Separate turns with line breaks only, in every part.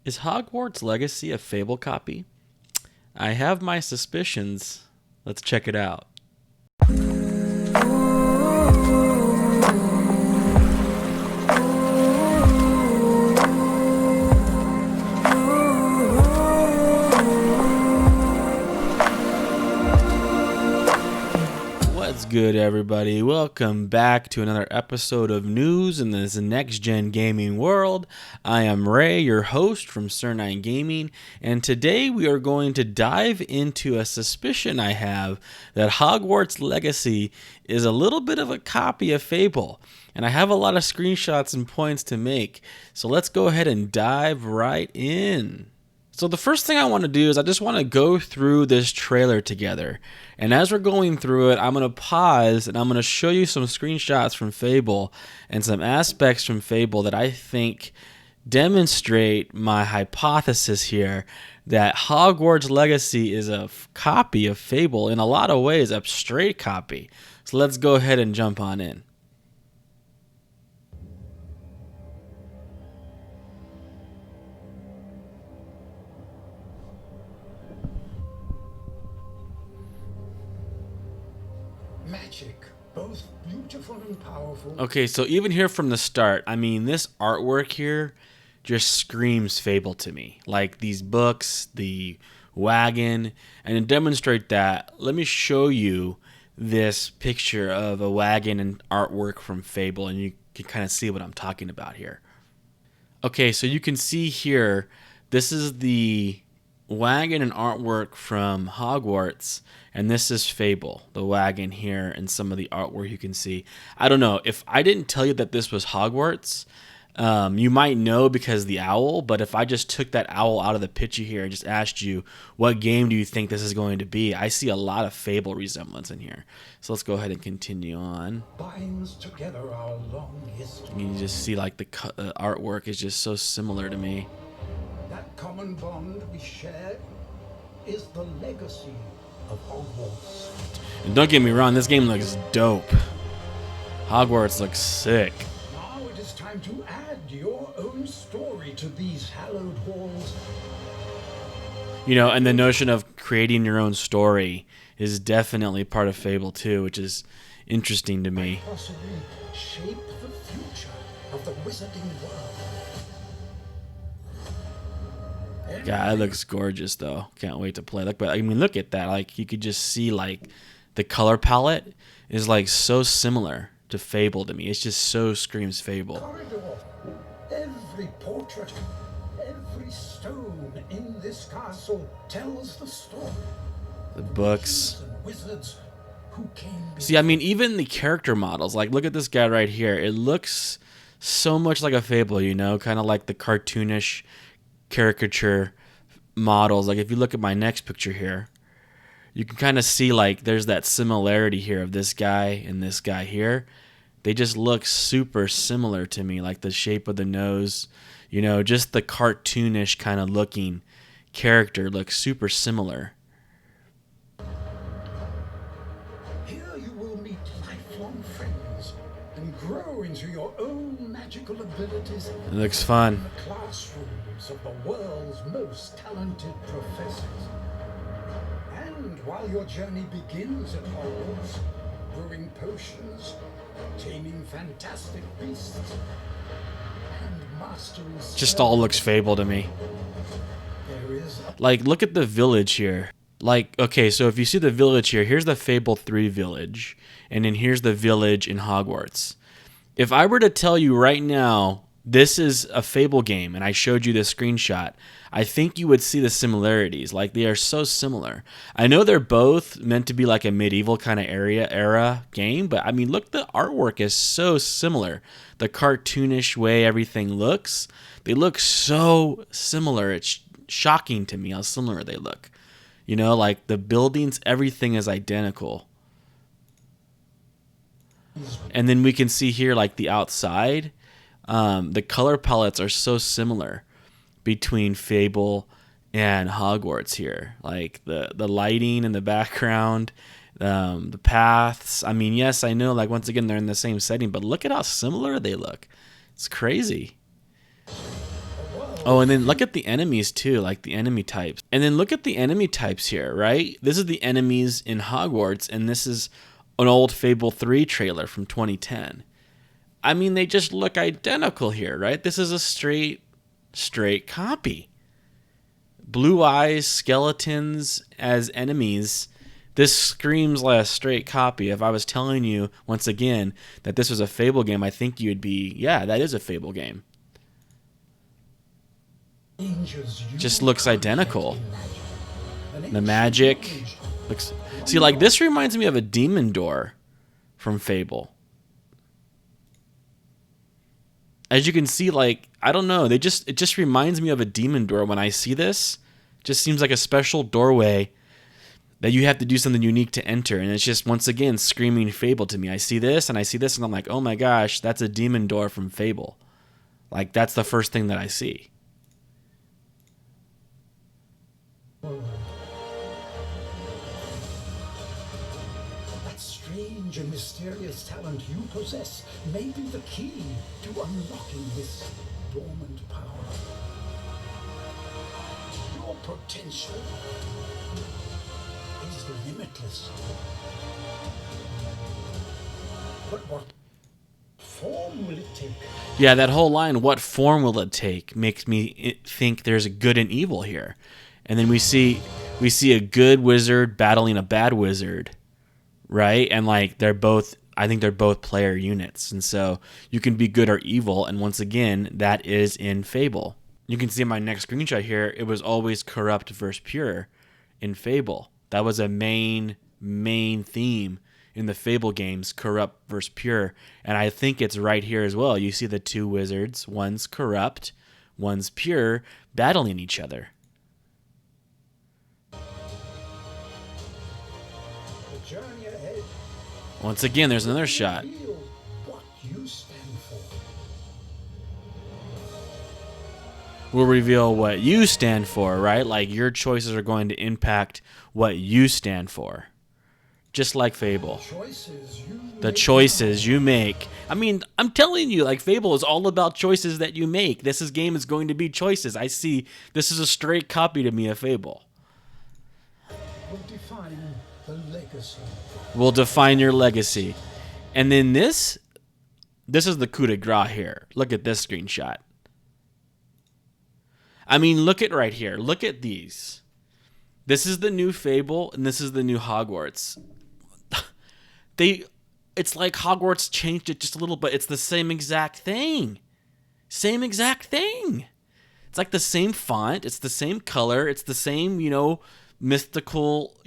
Is Hogwarts Legacy a Fable copy? I have my suspicions. Let's check it out. What's good, everybody? Welcome back to another episode of News in this next-gen gaming world. I am Ray, your host from Sir9 Gaming, and today we are going to dive into a suspicion I have that Hogwarts Legacy is a little bit of a copy of Fable, and I have a lot of screenshots and points to make, so let's go ahead and dive right in. So the first thing I want to do is I just want to go through this trailer together. And as we're going through it, I'm going to pause and I'm going to show you some screenshots from Fable and some aspects from Fable that I think demonstrate my hypothesis here that Hogwarts Legacy is a copy of Fable, in a lot of ways, a straight copy. So let's go ahead and jump on in.
Magic, both beautiful and powerful.
Okay, so even here from the start, I mean, this artwork here just screams Fable to me. Like these books, the wagon, and to demonstrate that, let me show you this picture of a wagon and artwork from Fable, and you can kind of see what I'm talking about here. Okay, so you can see here, this is the wagon and artwork from Hogwarts, and this is Fable, the wagon here, and some of the artwork you can see. I don't know, if I didn't tell you that this was Hogwarts, you might know because the owl, but if I just took that owl out of the picture here and just asked you, what game do you think this is going to be? I see a lot of Fable resemblance in here. So let's go ahead and continue on.
Binds together our long history.
You can just see like the artwork is just so similar to me.
That common bond we share is the legacy of Hogwarts.
And don't get me wrong, this game looks dope. Hogwarts looks sick.
Now it is time to add your own story to these hallowed halls.
You know, and the notion of creating your own story is definitely part of Fable too, which is interesting to me.
Possibly shape the future of the wizarding world.
God, it looks gorgeous though. Can't wait to play. Like, but I mean, look at that. Like, you could just see like the color palette is like so similar to Fable to me. It just so screams Fable.
Corridor, every portrait, every stone in this castle tells the story.
The books.
Wizards and wizards who came
See, I mean, even the character models. Like, look at this guy right here. It looks so much like a Fable, you know, kind of like the cartoonish caricature models. Like, if you look at my next picture here, you can kind of see like there's that similarity here of this guy and this guy here. They just look super similar to me, like the shape of the nose, you know, just the cartoonish kind of looking character looks super similar.
Here you will meet lifelong friends and grow into your own magical abilities
It looks fun.
in the classrooms of the world's most talented professors. And while your journey begins at Hogwarts, brewing potions, taming fantastic beasts, and mastering
Just all looks Fable to me.
there is a
Like, look at the village here. Like, okay, so if you see the village here, here's the Fable 3 village, and then here's the village in Hogwarts. If I were to tell you right now, this is a Fable game, and I showed you this screenshot, I think you would see the similarities. Like, they are so similar. I know they're both meant to be like a medieval kind of era game, but I mean, look, the artwork is so similar. The cartoonish way everything looks, they look so similar. It's shocking to me how similar they look. You know, like the buildings, everything is identical. And then we can see here like the outside. The color palettes are so similar between Fable and Hogwarts here. Like the lighting in the background, the paths. I mean, yes, I know, like, once again, they're in the same setting, but look at how similar they look. It's crazy. Oh, and then look at the enemies too, like the enemy types. And then look at the enemy types here, right? This is the enemies in Hogwarts, and this is an old Fable 3 trailer from 2010. I mean, they just look identical here, right? This is a straight copy. Blue eyes, skeletons as enemies. This screams like a straight copy. If I was telling you, once again, that this was a Fable game, I think you'd be, yeah, that is a Fable game. Just looks identical. The magic looks. See, like this reminds me of a demon door from Fable. As you can see, like I don't know, it just reminds me of a demon door when I see this. Just seems like a special doorway that you have to do something unique to enter, and it's just once again screaming Fable to me. I see this and I'm like, oh my gosh, that's a demon door from Fable. Like that's the first thing that I see.
That strange and mysterious talent you possess may be the key to unlocking this dormant power. Your potential is limitless. But what form will it take?
Yeah, that whole line, what form will it take, makes me think there's a good and evil here. And then we see a good wizard battling a bad wizard, right? And like I think they're both player units. And so you can be good or evil, and once again, that is in Fable. You can see in my next screenshot here, it was always corrupt versus pure in Fable. That was a main theme in the Fable games, corrupt versus pure. And I think it's right here as well. You see the two wizards, one's corrupt, one's pure, battling each other.
Journey ahead.
Once again, there's another shot.
Reveal what you stand for.
Will reveal what you stand for, right? Like your choices are going to impact what you stand for. Just like Fable. The choices you make. I mean, I'm telling you, like Fable is all about choices that you make. Game is going to be choices. I see this is a straight copy to me of Fable.
Will define the legacy.
Will define your legacy. And then this is the coup de grace here. Look at this screenshot. I mean, look at right here. Look at these. This is the new Fable, and this is the new Hogwarts. It's like Hogwarts changed it just a little, but it's the same exact thing. Same exact thing. It's like the same font. It's the same color. It's the same, mystical,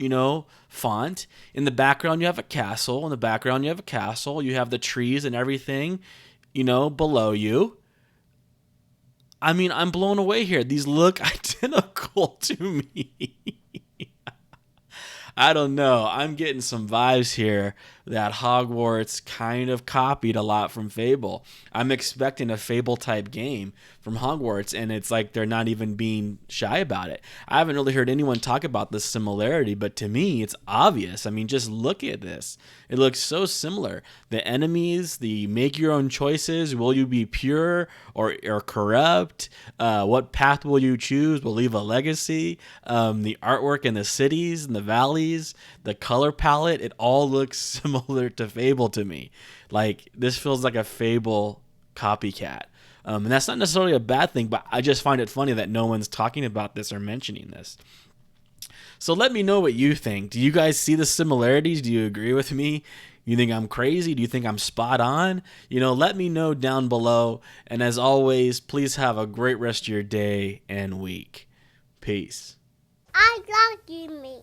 font. In the background, you have a castle. In the background, you have a castle. You have the trees and everything, below you. I mean, I'm blown away here. These look identical to me. I don't know. I'm getting some vibes here that Hogwarts kind of copied a lot from Fable. I'm expecting a Fable type game from Hogwarts, and it's like they're not even being shy about it. I haven't really heard anyone talk about this similarity, but to me, it's obvious. I mean, just look at this. It looks so similar. The enemies, the make your own choices. Will you be pure or corrupt? What path will you choose? Will leave a legacy. The artwork in the cities and the valleys, the color palette, it all looks similar to Fable to me. Like, this feels like a Fable copycat. And that's not necessarily a bad thing, but I just find it funny that no one's talking about this or mentioning this. So let me know what you think. Do you guys see the similarities? Do you agree with me? You think I'm crazy? Do you think I'm spot on? Let me know down below. And as always, please have a great rest of your day and week. Peace.
I love you, me.